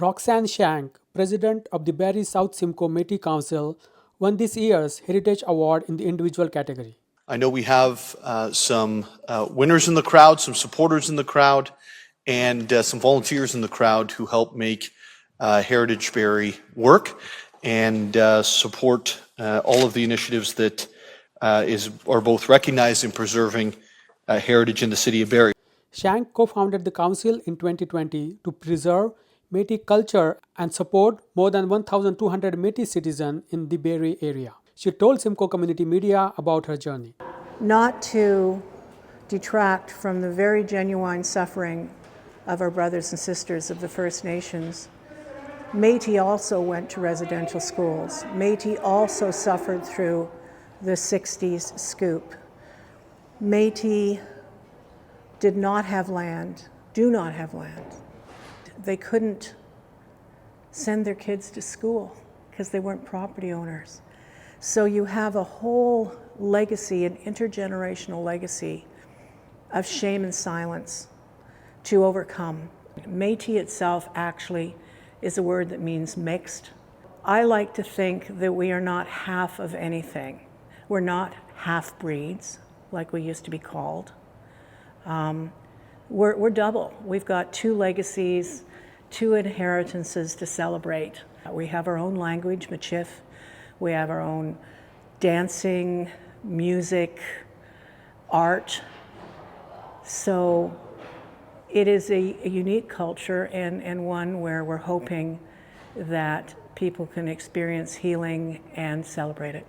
Roxanne Shank, president of the Barrie South Simcoe Metis Council, won this year's Heritage Award in the individual category. I know we have some winners in the crowd, some supporters in the crowd, and some volunteers in the crowd who help make Heritage Barrie work and support all of the initiatives that are both recognized in preserving heritage in the city of Barrie. Shank co-founded the council in 2020 to preserve Métis culture and support more than 1,200 Métis citizens in the Barrie area. She told Simcoe Community Media about her journey. Not to detract from the very genuine suffering of our brothers and sisters of the First Nations, Métis also went to residential schools. Métis also suffered through the 60s scoop. Métis did not have land, do not have land. They couldn't send their kids to school because they weren't property owners. So you have a whole legacy, an intergenerational legacy of shame and silence to overcome. Métis itself actually is a word that means mixed. I like to think that we are not half of anything. We're not half-breeds, like we used to be called. We're double. We've got two legacies, two inheritances to celebrate. We have our own language, Michif. We have our own dancing, music, art. So it is a unique culture and one where we're hoping that people can experience healing and celebrate it.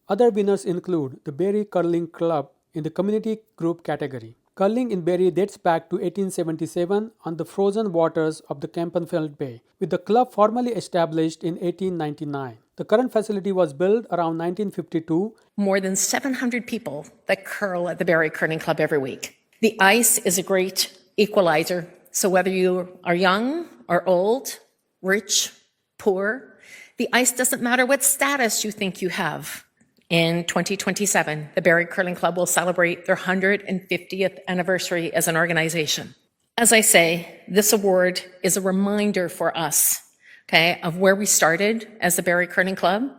Other winners include the Barrie Curling Club in the community group category. Curling in Barrie dates back to 1877 on the frozen waters of the Kempenfelt Bay, with the club formally established in 1899. The current facility was built around 1952. More than 700 people that curl at the Barrie Curling Club every week. The ice is a great equalizer, so whether you are young or old, rich, poor, the ice doesn't matter what status you think you have. In 2027, the Barrie Curling Club will celebrate their 150th anniversary as an organization. As I say, this award is a reminder for us, okay, of where we started as the Barrie Curling Club,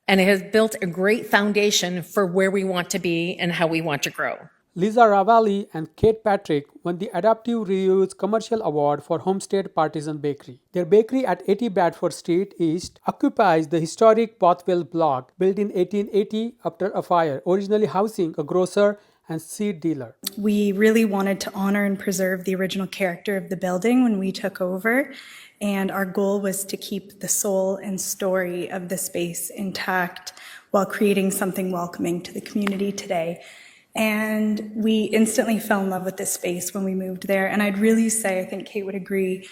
and it has built a great foundation for where we want to be and how we want to grow. Lisa Ravalli and Kate Patrick won the Adaptive Reuse Commercial Award for Homestead Partisan Bakery. Their bakery at 80 Bradford Street East occupies the historic Bothwell block, built in 1880 after a fire, originally housing a grocer and seed dealer. We really wanted to honor and preserve the original character of the building when we took over, and our goal was to keep the soul and story of the space intact while creating something welcoming to the community today. And we instantly fell in love with this space when we moved there. And I'd really say, I think Kate would agree,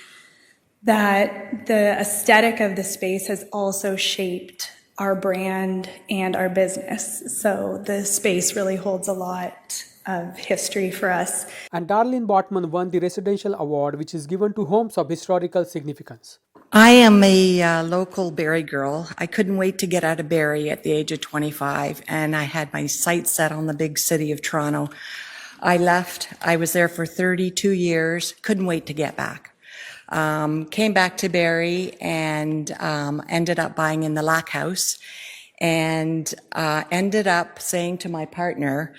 that the aesthetic of the space has also shaped our brand and our business. So the space really holds a lot of history for us. And Darlene Botman won the Residential Award, which is given to homes of historical significance. I am a local Barrie girl. I couldn't wait to get out of Barrie at the age of 25, and I had my sights set on the big city of Toronto. I left. I was there for 32 years. Couldn't wait to get back. Came back to Barrie and ended up buying in the Lack House, and ended up saying to my partner,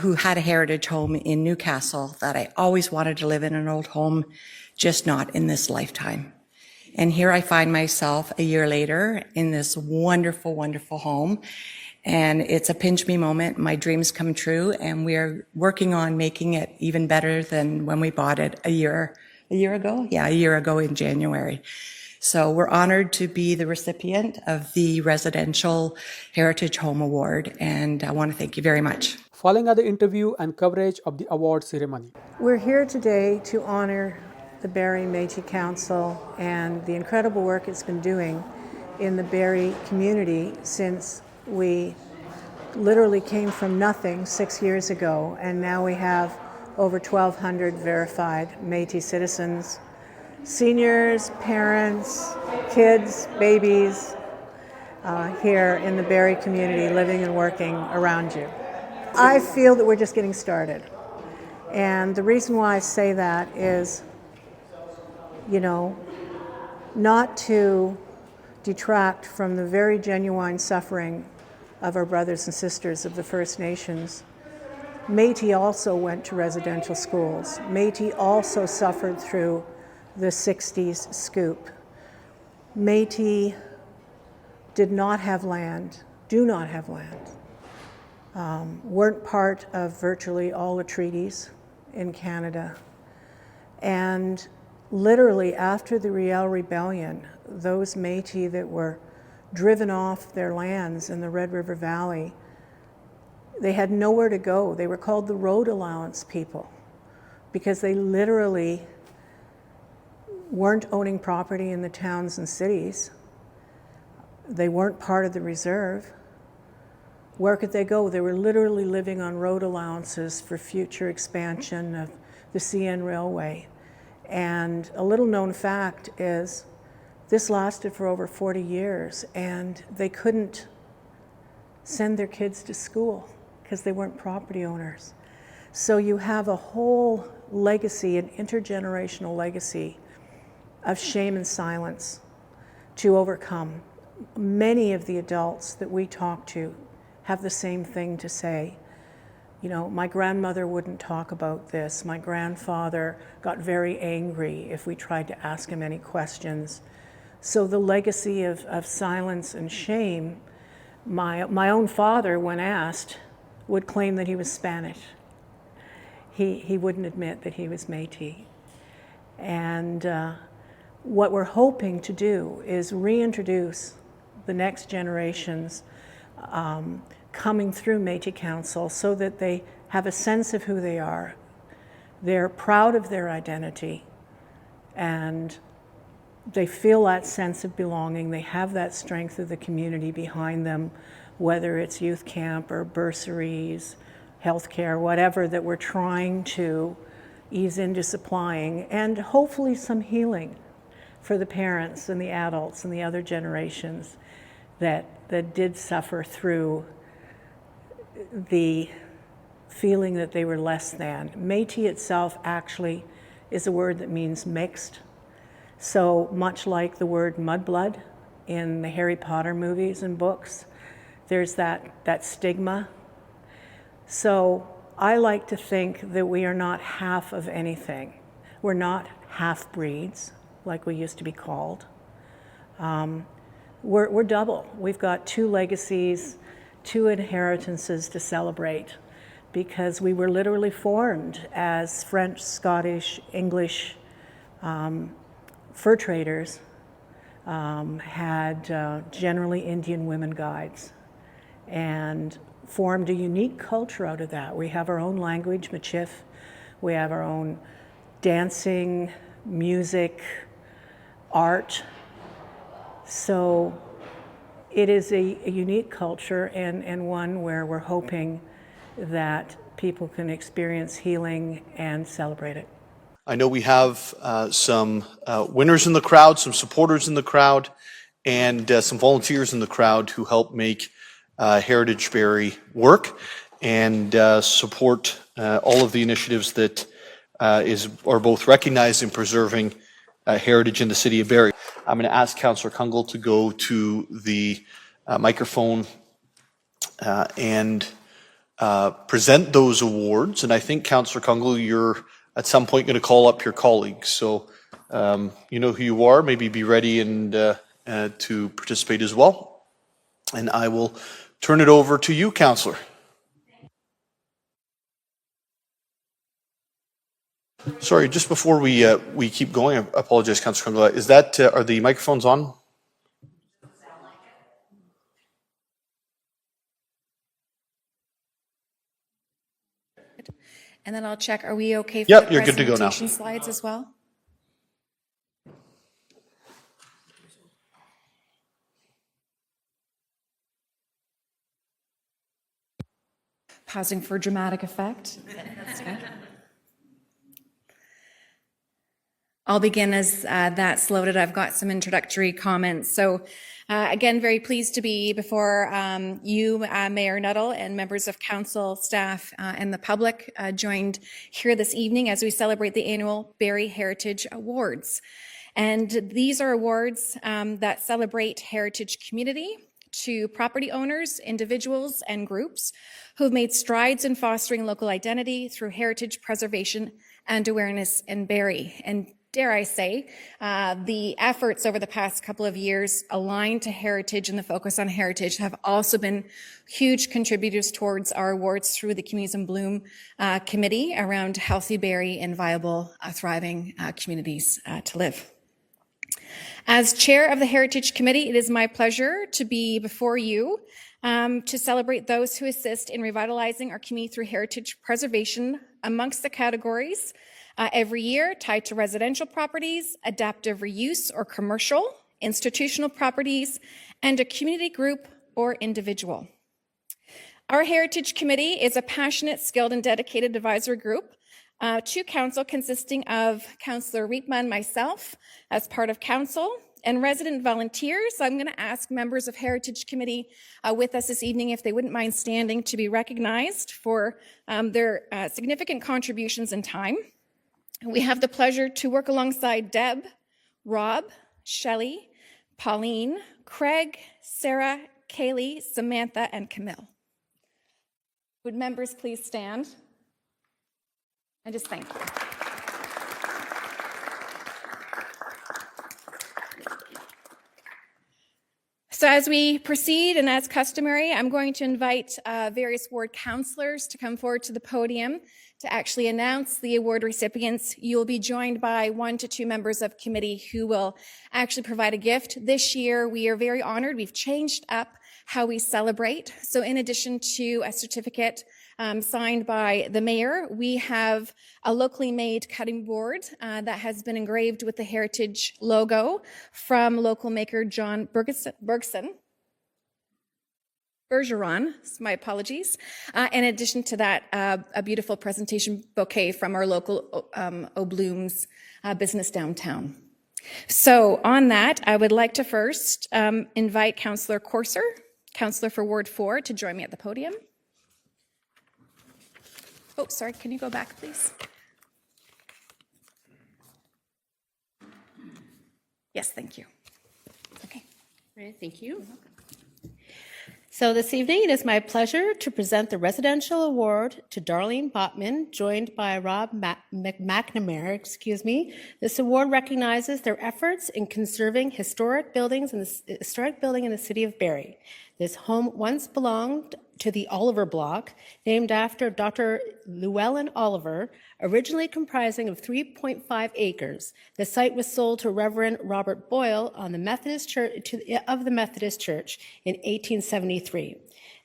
who had a heritage home in Newcastle, that I always wanted to live in an old home, just not in this lifetime. And here I find myself a year later in this wonderful, wonderful home. And it's a pinch me moment. My dreams come true, and we're working on making it even better than when we bought it a year ago? Yeah, a year ago in January. So we're honored to be the recipient of the Residential Heritage Home Award, and I want to thank you very much. Following are the interview and coverage of the award ceremony. We're here today to honor the Barrie Métis Council and the incredible work it's been doing in the Barrie community since we literally came from nothing 6 years ago, and now we have over 1,200 verified Métis citizens, seniors, parents, kids, babies here in the Barrie community living and working around you. I feel that we're just getting started. And the reason why I say that is, you know, not to detract from the very genuine suffering of our brothers and sisters of the First Nations, Métis also went to residential schools. Métis also suffered through the 60s scoop. Métis did not have land, do not have land, weren't part of virtually all the treaties in Canada. And literally after the Riel Rebellion, those Métis that were driven off their lands in the Red River Valley, they had nowhere to go. They were called the road allowance people because they literally weren't owning property in the towns and cities. They weren't part of the reserve. Where could they go? They were literally living on road allowances for future expansion of the CN Railway. And a little known fact is this lasted for over 40 years and they couldn't send their kids to school because they weren't property owners. So you have a whole legacy, an intergenerational legacy of shame and silence to overcome. Many of the adults that we talk to have the same thing to say. You know, my grandmother wouldn't talk about this. My grandfather got very angry if we tried to ask him any questions. So the legacy of silence and shame, my own father, when asked, would claim that he was Spanish. He wouldn't admit that he was Métis. And what we're hoping to do is reintroduce the next generations coming through Métis Council so that they have a sense of who they are. They're proud of their identity and they feel that sense of belonging. They have that strength of the community behind them, whether it's youth camp or bursaries, healthcare, whatever that we're trying to ease into supplying, and hopefully some healing for the parents and the adults and the other generations that did suffer through the feeling that they were less than. Métis itself actually is a word that means mixed. So much like the word mudblood in the Harry Potter movies and books, there's that stigma. So I like to think that we are not half of anything. We're not half-breeds, like we used to be called. We're double. We've got two legacies, two inheritances to celebrate because we were literally formed as French, Scottish, English fur traders had generally Indian women guides and formed a unique culture out of that. We have our own language, Michif. We have our own dancing, music, art. So it is a unique culture and one where we're hoping that people can experience healing and celebrate it. I know we have some winners in the crowd, some supporters in the crowd, and some volunteers in the crowd who help make Heritage Barrie work and support all of the initiatives that are both recognized in preserving heritage in the city of Barrie. I'm going to ask Councillor Kungl to go to the microphone and present those awards. And I think, Councillor Kungl, you're at some point going to call up your colleagues. So you know who you are. Maybe be ready and to participate as well. And I will turn it over to you, Councillor. Sorry, just before we keep going, I apologize, Councillor Kungl. Is that are the microphones on? And then I'll check, are we okay for Yep, the you're good to go now. presentation slides as well? Pausing for dramatic effect. That's good. I'll begin as that's loaded. I've got some introductory comments. So again, very pleased to be before you, Mayor Nuttall, and members of council, staff, and the public joined here this evening as we celebrate the annual Barrie Heritage Awards. And these are awards that celebrate heritage community to property owners, individuals, and groups who have made strides in fostering local identity through heritage preservation and awareness in Barrie. And dare I say, the efforts over the past couple of years aligned to heritage and the focus on heritage have also been huge contributors towards our awards through the Communities in Bloom Committee around healthy Barrie and viable, thriving communities to live. As chair of the Heritage Committee, it is my pleasure to be before you to celebrate those who assist in revitalizing our community through heritage preservation amongst the categories every year tied to residential properties, adaptive reuse or commercial, institutional properties, and a community group or individual. Our Heritage Committee is a passionate, skilled, and dedicated advisory group to council consisting of Councillor Riepma and myself as part of council and resident volunteers. I'm going to ask members of Heritage Committee with us this evening if they wouldn't mind standing to be recognized for their significant contributions and time. We have the pleasure to work alongside Deb, Rob, Shelley, Pauline, Craig, Sarah, Kaylee, Samantha, and Camille. Would members please stand? And just thank you. So as we proceed and as customary, I'm going to invite various ward councillors to come forward to the podium to actually announce the award recipients. You'll be joined by 1 to 2 members of committee who will actually provide a gift. This year, we are very honored. We've changed up how we celebrate. So in addition to a certificate signed by the mayor, we have a locally made cutting board that has been engraved with the Heritage logo from local maker John Bergeron, my apologies. In addition to that, a beautiful presentation bouquet from our local O'Bloom's business downtown. So on that, I would like to first invite Councillor Courser, Councillor for Ward 4, to join me at the podium. Oh, sorry, can you go back, please? Yes, thank you. Okay. All right, thank you. So this evening, it is my pleasure to present the Residential Award to Darlene Botman, joined by Rob McNamara, This award recognizes their efforts in conserving historic buildings in the historic building in the city of Barrie. This home once belonged to the Oliver Block, named after Dr. Llewellyn Oliver, originally comprising of 3.5 acres. The site was sold to Reverend Robert Boyle on the Methodist Church of the Methodist Church in 1873.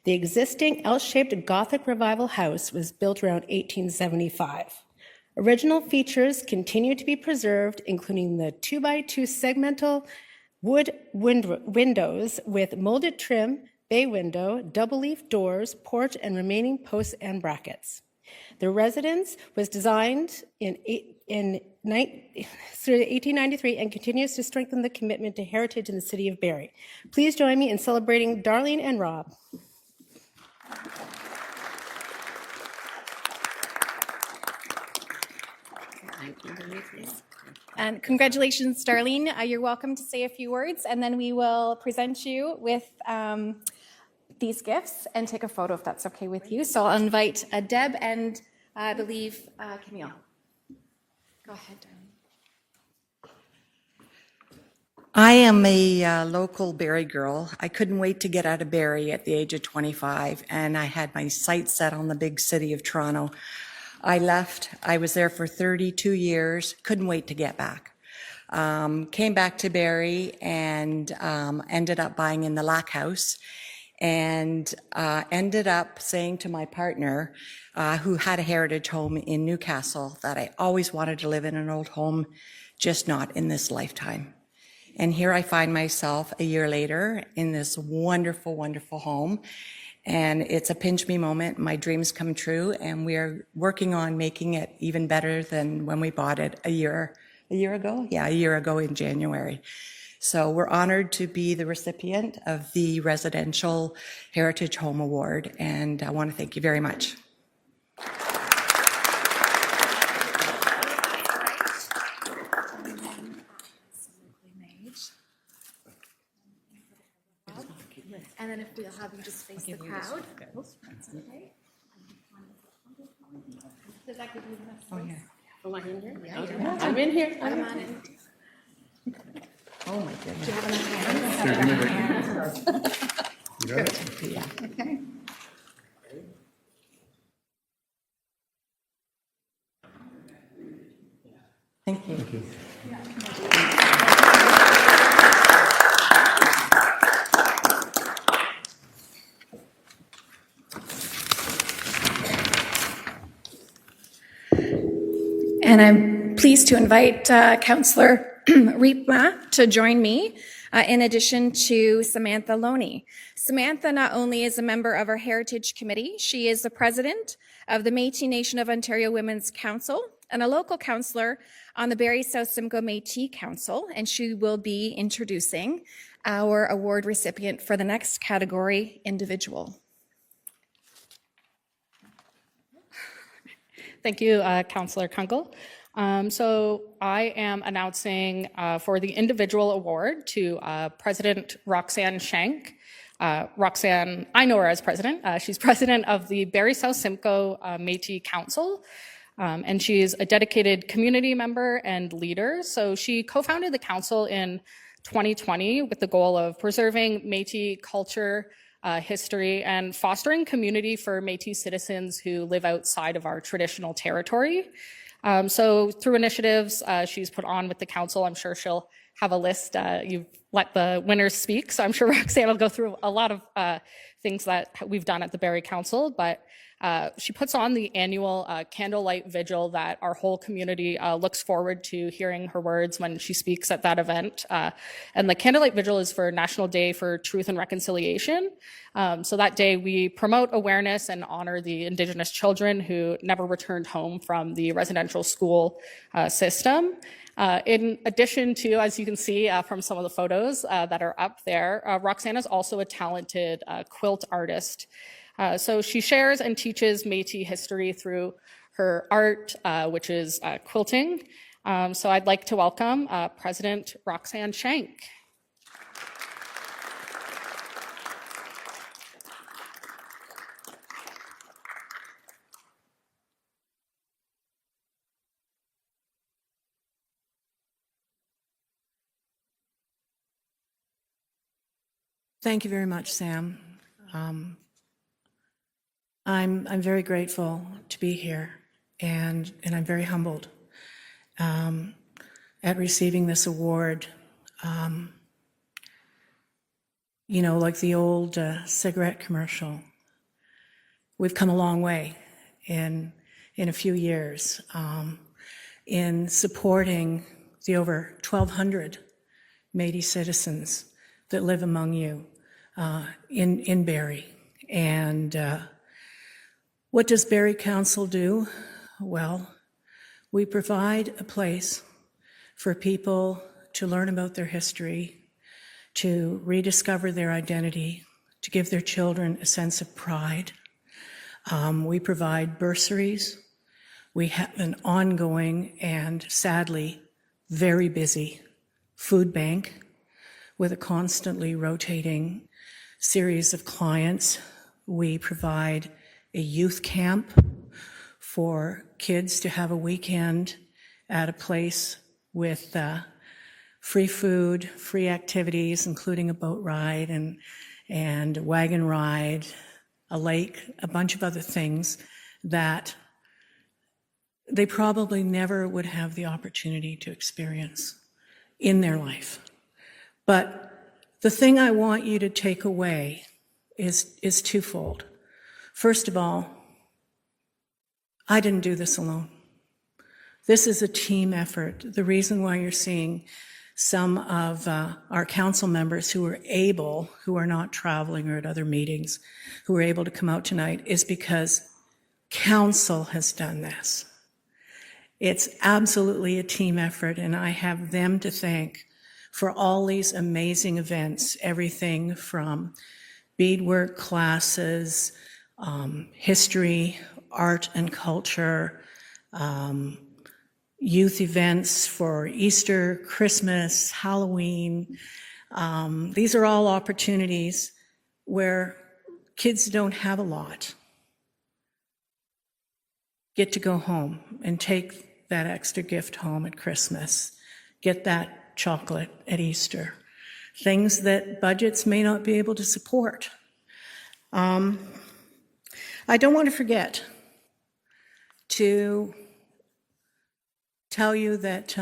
The existing L-shaped Gothic Revival house was built around 1875. Original features continue to be preserved, including the 2x2 segmental wood windows with molded trim, bay window, double-leaf doors, porch, and remaining posts and brackets. The residence was designed in 1893 and continues to strengthen the commitment to heritage in the city of Barrie. Please join me in celebrating Darlene and Rob. Thank you. Please. And congratulations, Darlene. You're welcome to say a few words, and then we will present you with these gifts and take a photo if that's okay with you. So I'll invite Deb and I believe Camille. Go ahead, Darlene. I am a local Barrie girl. I couldn't wait to get out of Barrie at the age of 25, and I had my sights set on the big city of Toronto. I left. I was there for 32 years. Couldn't wait to get back. Came back to Barrie and ended up buying in the Lack House, and ended up saying to my partner, who had a heritage home in Newcastle, that I always wanted to live in an old home, just not in this lifetime. And here I find myself a year later in this wonderful, wonderful home. And it's a pinch me moment. My dreams come true, and we are working on making it even better than when we bought it a year ago? Yeah, a year ago in January. So we're honored to be the recipient of the Residential Heritage Home Award, and I want to thank you very much. And then if we'll have you just face the crowd. Okay. Does that give you enough space? Am I in here? Yeah, I'm in here. I'm on it. Oh, my goodness. Do you have enough hands? Yeah, okay. Thank you. And I'm pleased to invite Councillor Reepma to join me, in addition to Samantha Loney. Samantha not only is a member of our Heritage Committee, she is the president of the Métis Nation of Ontario Women's Council and a local councillor on the Barrie South Simcoe Métis Council, and she will be introducing our award recipient for the next category, individual. Thank you, Councillor Kunkel. So I am announcing for the individual award to President Roxanne Shank. Roxanne, I know her as president. She's president of the Barrie South Simcoe Métis Council, and she's a dedicated community member and leader. So she co-founded the council in 2020 with the goal of preserving Métis culture, history, and fostering community for Métis citizens who live outside of our traditional territory. So through initiatives she's put on with the council, I'm sure she'll have a list. You've let the winners speak, so I'm sure Roxanne will go through a lot of things that we've done at the Barrie Council, but she puts on the annual candlelight vigil that our whole community looks forward to hearing her words when she speaks at that event. And the candlelight vigil is for National Day for Truth and Reconciliation. So that day we promote awareness and honor the Indigenous children who never returned home from the residential school system. In addition to, as you can see from some of the photos that are up there, Roxanne is also a talented quilt artist. So she shares and teaches Métis history through her art, which is quilting. So I'd like to welcome President Roxanne Shank. Thank you very much, Sam. I'm very grateful to be here, and I'm very humbled at receiving this award. You know, like the old cigarette commercial, we've come a long way in a few years in supporting the over 1,200 Métis citizens that live among you in Barrie. And what does Barrie Council do? Well, we provide a place for people to learn about their history, to rediscover their identity, to give their children a sense of pride. We provide bursaries. We have an ongoing and sadly very busy food bank with a constantly rotating series of clients. We provide a youth camp for kids to have a weekend at a place with free food, free activities, including a boat ride and a wagon ride, a lake, a bunch of other things that they probably never would have the opportunity to experience in their life. But the thing I want you to take away is twofold. First of all, I didn't do this alone. This is a team effort. The reason why you're seeing some of our council members who are not traveling or at other meetings, who are able to come out tonight is because council has done this. It's absolutely a team effort, and I have them to thank for all these amazing events, everything from beadwork classes, history, art and culture, youth events for Easter, Christmas, Halloween. These are all opportunities where kids don't have a lot get to go home and take that extra gift home at Christmas, get that chocolate at Easter, things that budgets may not be able to support. I don't want to forget to tell you that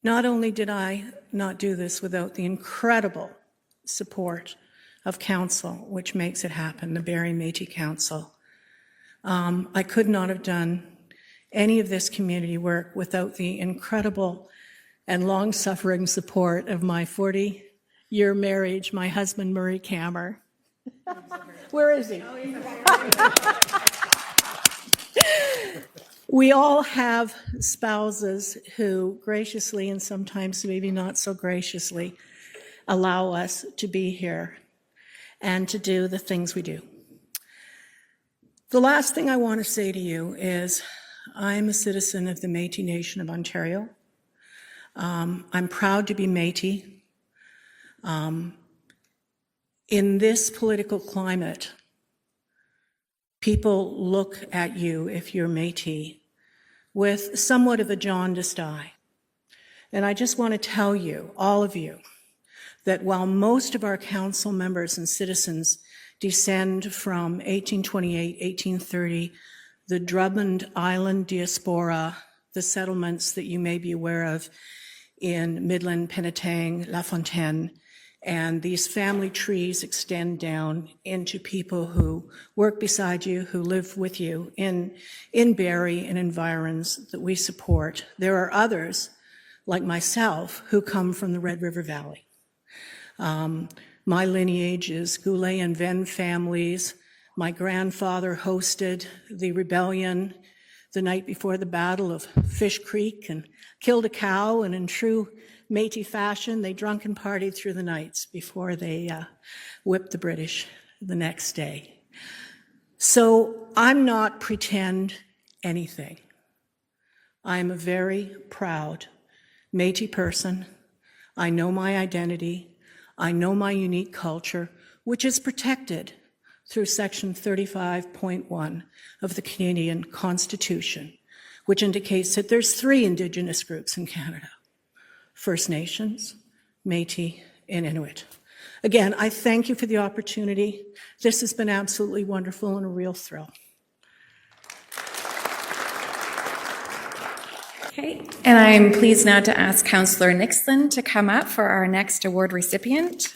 not only did I not do this without the incredible support of council, which makes it happen, the Barrie Métis Council. I could not have done any of this community work without the incredible and long-suffering support of my 40-year marriage, my husband, Murray Kammer. Where is he? We all have spouses who graciously and sometimes maybe not so graciously allow us to be here and to do the things we do. The last thing I want to say to you is I'm a citizen of the Métis Nation of Ontario. I'm proud to be Métis. In this political climate, people look at you, if you're Métis, with somewhat of a jaundiced eye. And I just want to tell you, all of you, that while most of our council members and citizens descend from 1828, 1830, the Drummond Island diaspora, the settlements that you may be aware of in Midland, Penetang, La Fontaine, and these family trees extend down into people who work beside you, who live with you in Barrie and environs that we support. There are others, like myself, who come from the Red River Valley. My lineage is Goulet and Venn families. My grandfather hosted the rebellion the night before the Battle of Fish Creek and killed a cow, and in true Métis fashion, they drunken partied through the nights before they whipped the British the next day. So I'm not pretend anything. I'm a very proud Métis person. I know my identity. I know my unique culture, which is protected through Section 35.1 of the Canadian Constitution, which indicates that there's 3 Indigenous groups in Canada: First Nations, Métis, and Inuit. Again, I thank you for the opportunity. This has been absolutely wonderful and a real thrill. Okay, and I'm pleased now to ask Councillor Nixon to come up for our next award recipient.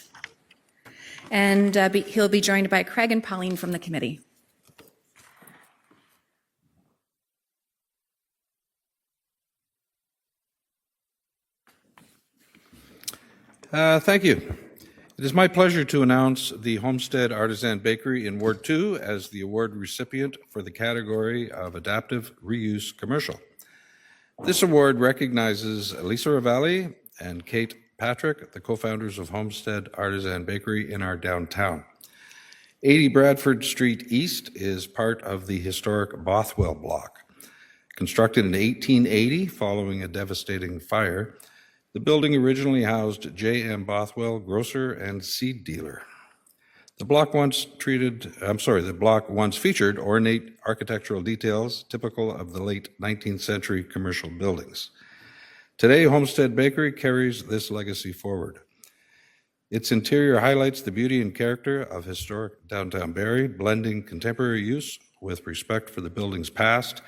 And he'll be joined by Craig and Pauline from the committee. Thank you. It is my pleasure to announce the Homestead Artisan Bakery in Ward 2 as the award recipient for the category of Adaptive Reuse Commercial. This award recognizes Lisa Ravelli and Kate Patrick, the co-founders of Homestead Artisan Bakery in our downtown. 80 Bradford Street East is part of the historic Bothwell block. Constructed in 1880 following a devastating fire, the building originally housed J.M. Bothwell, grocer and seed dealer. The block once featured ornate architectural details typical of the late 19th century commercial buildings. Today, Homestead Bakery carries this legacy forward. Its interior highlights the beauty and character of historic downtown Barrie, blending contemporary use with respect for the building's past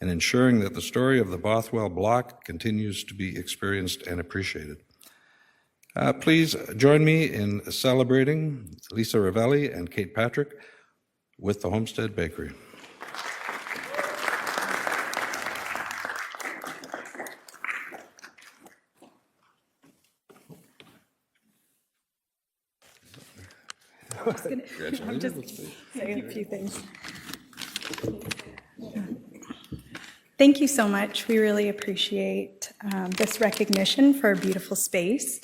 and ensuring that the story of the Bothwell block continues to be experienced and appreciated. Please join me in celebrating Lisa Ravelli and Kate Patrick with the Homestead Bakery. I'm just saying a few things. Thank you so much. We really appreciate this recognition for a beautiful space.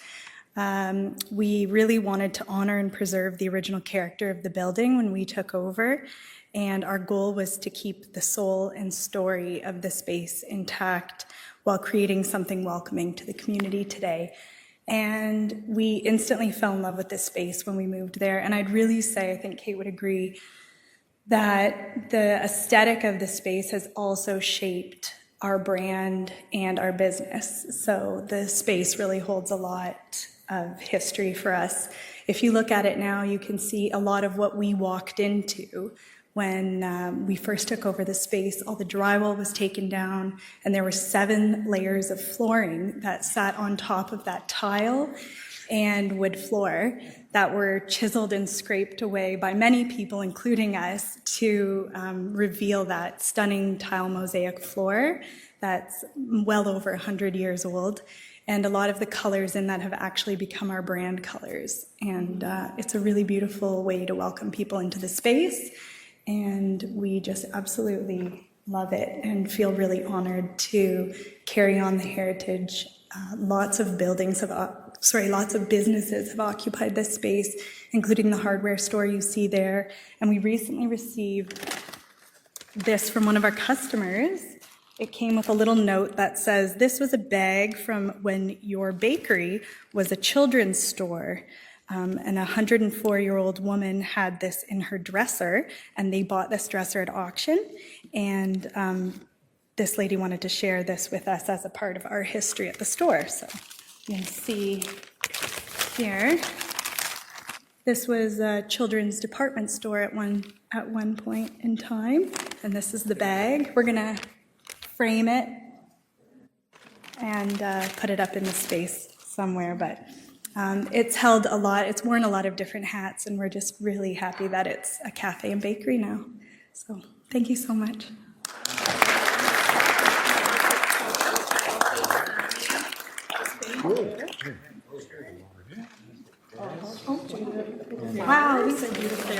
We really wanted to honor and preserve the original character of the building when we took over, and our goal was to keep the soul and story of the space intact while creating something welcoming to the community today. And we instantly fell in love with this space when we moved there. And I'd really say, I think Kate would agree, that the aesthetic of the space has also shaped our brand and our business. So the space really holds a lot of history for us. If you look at it now, you can see a lot of what we walked into when we first took over the space. All the drywall was taken down, and there were 7 layers of flooring that sat on top of that tile and wood floor that were chiseled and scraped away by many people, including us, to reveal that stunning tile mosaic floor that's well over 100 years old. And a lot of the colors in that have actually become our brand colors. And it's a really beautiful way to welcome people into the space. And we just absolutely love it and feel really honored to carry on the heritage. Lots of businesses have occupied this space, including the hardware store you see there. And we recently received this from one of our customers. It came with a little note that says, "This was a bag from when your bakery was a children's store." And a 104-year-old woman had this in her dresser, and they bought this dresser at auction. And this lady wanted to share this with us as a part of our history at the store. So you can see here, this was a children's department store at one point in time. And this is the bag. We're gonna frame it and put it up in the space somewhere, but it's held a lot, it's worn a lot of different hats, and we're just really happy that it's a cafe and bakery now. So thank you so much. Wow, these are beautiful.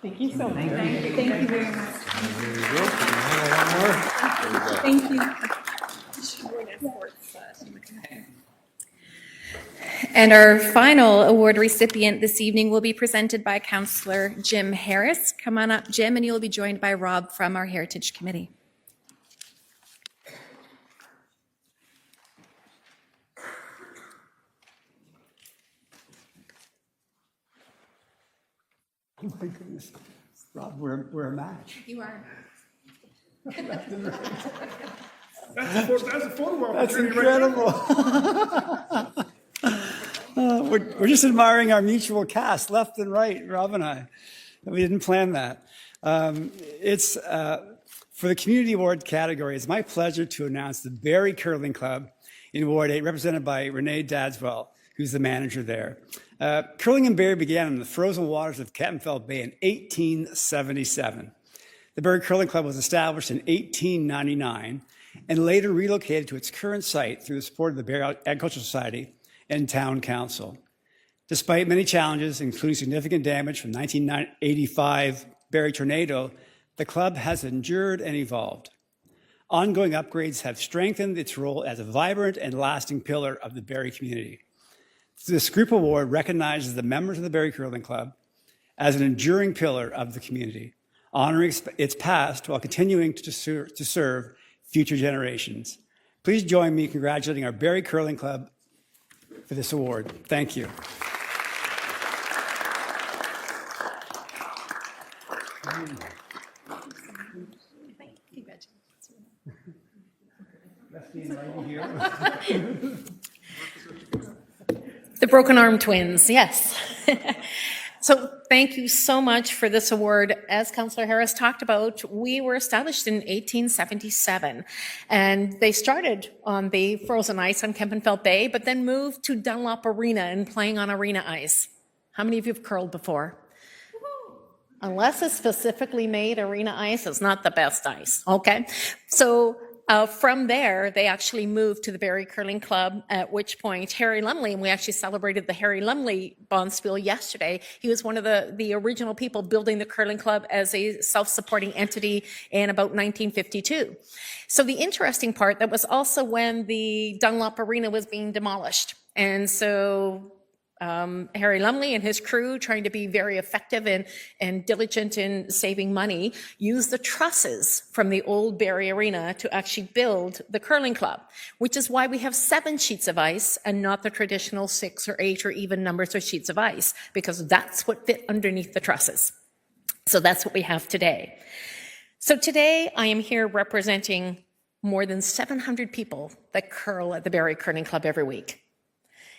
Thank you so much. Thank you very much. There you go. One more. Thank you. And our final award recipient this evening will be presented by Councillor Jim Harris. Come on up, Jim, and you'll be joined by Rob from our Heritage Committee. Oh my goodness, Rob, we're a match. You are. That's a photo. That's incredible. We're just admiring our mutual cast, left and right, Rob and I. We didn't plan that. It's for the Community Award category, it's my pleasure to announce the Barrie Curling Club in Ward 8, represented by Renee Dadswell, who's the manager there. Curling in Barrie began in the frozen waters of Kempenfelt Bay in 1877. The Barrie Curling Club was established in 1899 and later relocated to its current site through the support of the Barrie Agricultural Society and Town Council. Despite many challenges, including significant damage from 1985 Barrie tornado, the club has endured and evolved. Ongoing upgrades have strengthened its role as a vibrant and lasting pillar of the Barrie community. This group award recognizes the members of the Barrie Curling Club as an enduring pillar of the community, honoring its past while continuing to serve future generations. Please join me in congratulating our Barrie Curling Club for this award. Thank you. The Broken Arm Twins, yes. So thank you so much for this award. As Councillor Harris talked about, we were established in 1877, and they started on the frozen ice on Kempenfelt Bay, but then moved to Dunlop Arena and playing on arena ice. How many of you have curled before? Unless it's specifically made arena ice, it's not the best ice, okay? So From there, they actually moved to the Barrie Curling Club, at which point Harry Lumley, and we actually celebrated the Harry Lumley Bonspiel yesterday. He was one of the original people building the curling club as a self-supporting entity in about 1952. So the interesting part, that was also when the Dunlop Arena was being demolished. And so Harry Lumley and his crew, trying to be very effective and diligent in saving money, used the trusses from the old Barrie Arena to actually build the curling club, which is why we have 7 sheets of ice and not the traditional 6 or 8 or even numbers of sheets of ice, because that's what fit underneath the trusses. So that's what we have today. So today I am here representing more than 700 people that curl at the Barrie Curling Club every week,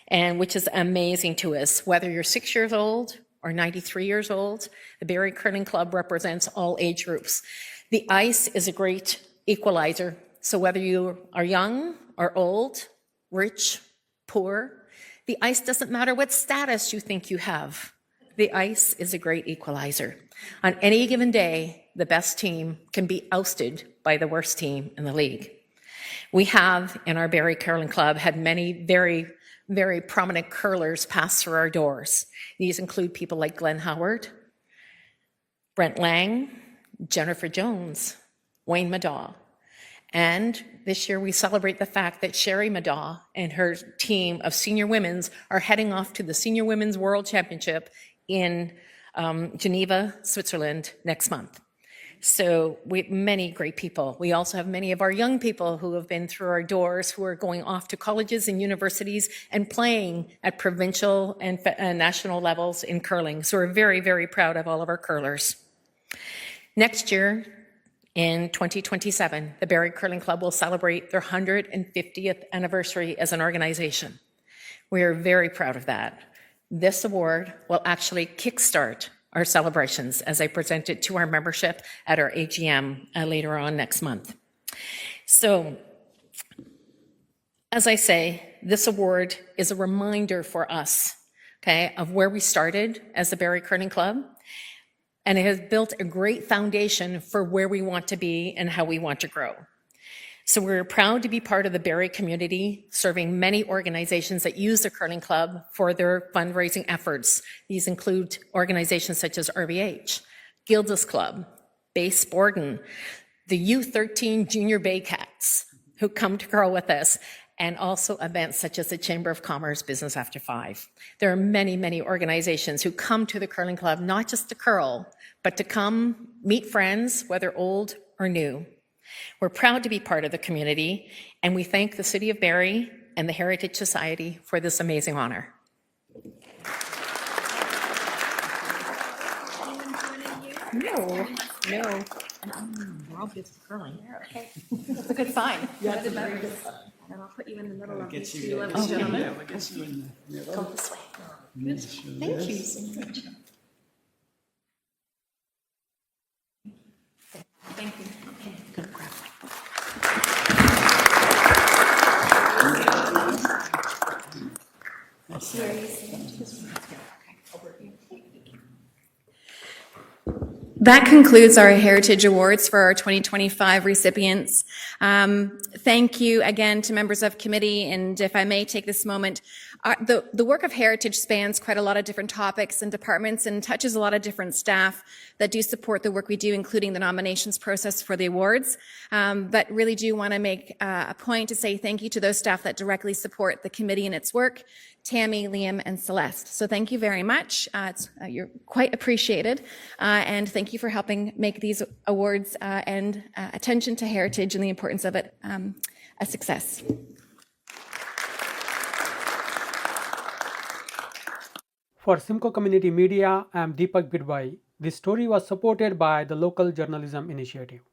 and which is amazing to us. Whether you're 6 years old or 93 years old, the Barrie Curling Club represents all age groups. The ice is a great equalizer. So whether you are young or old, rich, poor, the ice doesn't matter what status you think you have. The ice is a great equalizer. On any given day, the best team can be ousted by the worst team in the league. We have, in our Barrie Curling Club, had many very prominent curlers pass through our doors. These include people like Glenn Howard, Brent Lang, Jennifer Jones, Wayne Madaw. And this year we celebrate the fact that Sherry Madaw and her team of senior women's are heading off to the Senior Women's World Championship in Geneva, Switzerland next month. So we have many great people. We also have many of our young people who have been through our doors, who are going off to colleges and universities and playing at provincial and national levels in curling. So we're very proud of all of our curlers. Next year, in 2027, the Barrie Curling Club will celebrate their 150th anniversary as an organization. We are very proud of that. This award will actually kickstart our celebrations as I present it to our membership at our AGM later on next month. So, as I say, this award is a reminder for us, okay, of where we started as the Barrie Curling Club, and it has built a great foundation for where we want to be and how we want to grow. So we're proud to be part of the Barrie community, serving many organizations that use the Curling Club for their fundraising efforts. These include organizations such as RVH, Gildas Club, Bay Sportin, the U13 Junior Bay Cats, who come to curl with us, and also events such as the Chamber of Commerce Business After 5. There are many organizations who come to the Curling Club, not just to curl, but to come meet friends, whether old or new. We're proud to be part of the community, and we thank the City of Barrie and the Heritage Society for this amazing honor. No. Rob gets the curling. Okay. That's a good sign. Yeah, that's a very good sign. And I'll put you in the middle of these two lovely gentlemen. Yeah, we'll get you in the middle. Come this way. Good. Thank you so much. Thank you. Okay, good grab. That concludes our Heritage Awards for our 2025 recipients. Thank you again to members of committee, and if I may take this moment, the work of Heritage spans quite a lot of different topics and departments and touches a lot of different staff that do support the work we do, including the nominations process for the awards. But really do want to make a point to say thank you to those staff that directly support the committee and its work, Tammy, Liam, and Celeste. So thank you very much. You're quite appreciated. And thank you for helping make these awards and attention to heritage and the importance of it a success. For Simcoe Community Media, I am Deepak Bidwai. This story was supported by the Local Journalism Initiative.